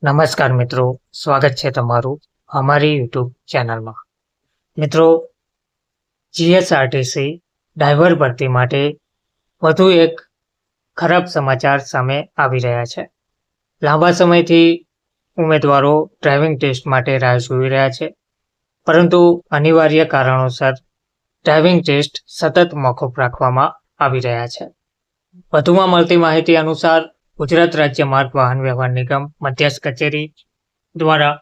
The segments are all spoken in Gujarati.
નમસ્કાર મિત્રો, સ્વાગત છે તમારું અમારી યુટ્યુબ ચેનલમાં. મિત્રો, જીએસઆરટીસી ડ્રાઈવર ભરતી માટે વધુ એક ખરાબ સમાચાર સામે આવી રહ્યા છે. લાંબા સમયથી ઉમેદવારો ડ્રાઇવિંગ ટેસ્ટ માટે રાહ જોઈ રહ્યા છે, પરંતુ અનિવાર્ય કારણોસર ડ્રાઇવિંગ ટેસ્ટ સતત મોકૂફ રાખવામાં આવી રહ્યા છે. વધુમાં મળતી માહિતી અનુસાર ગુજરાત રાજ્ય માર્ગ વાહન વ્યવહાર નિગમ મધ્યસ્થ કચેરી દ્વારા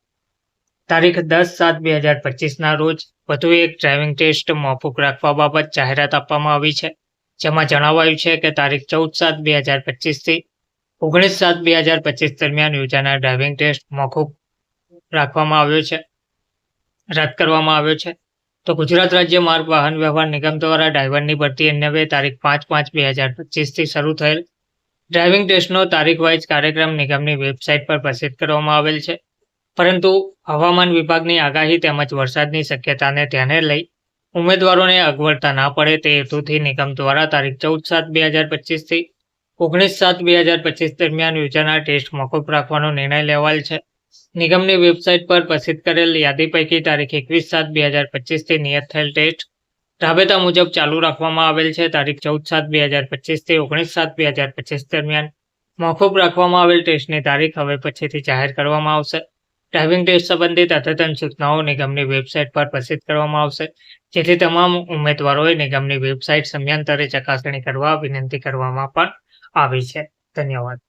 તારીખ 10/7/2025ના રોજ વધુ એક ડ્રાઇવિંગ ટેસ્ટ મોકૂફ રાખવા બાબત જાહેરાત આપવામાં આવી છે, જેમાં જણાવાયું છે કે તારીખ 14/7/2025થી 19/7/2025 દરમિયાન યોજાનાર ડ્રાઇવિંગ ટેસ્ટ મોકૂફ રદ કરવામાં આવ્યો છે. તો ગુજરાત રાજ્ય માર્ગ વાહન વ્યવહાર નિગમ દ્વારા ડ્રાઈવરની ભરતી અન્વયે તારીખ 5/5/2025થી શરૂ થયેલ ડ્રાઇવિંગ ટેસ્ટનો તારીખ વાઇઝ કાર્યક્રમ નિગમની વેબસાઇટ પર પ્રસિદ્ધ કરવામાં આવેલ છે, પરંતુ હવામાન વિભાગની આગાહી તેમજ વરસાદની શક્યતાને ધ્યાને લઈ ઉમેદવારોને અગવડતા ના પડે તે હેતુથી નિગમ દ્વારા તારીખ 14/7/2025થી 19/7/2025 દરમિયાન યોજાનાર ટેસ્ટ મોકૂફ રાખવાનો નિર્ણય લેવાયેલ છે. નિગમની વેબસાઇટ પર પ્રસિદ્ધ કરેલ યાદી પૈકી તારીખ 21/7/2025થી નિયત થયેલ ટેસ્ટ રાબેતા મુજબ ચાલુ રાખવામાં આવેલ છે. તારીખ 14/7/2025થી 19/7/2025 દરમિયાન મોકૂફ રાખવામાં આવેલ ટેસ્ટની તારીખ હવે પછીથી જાહેર કરવામાં આવશે. ડ્રાઇવિંગ ટેસ્ટ સંબંધિત અદ્યતન સૂચનાઓ નિગમની વેબસાઇટ પર પ્રસિદ્ધ કરવામાં આવશે, જેથી તમામ ઉમેદવારોએ નિગમની વેબસાઇટ સમયાંતરે ચકાસણી કરવા વિનંતી કરવામાં પણ આવી છે. ધન્યવાદ.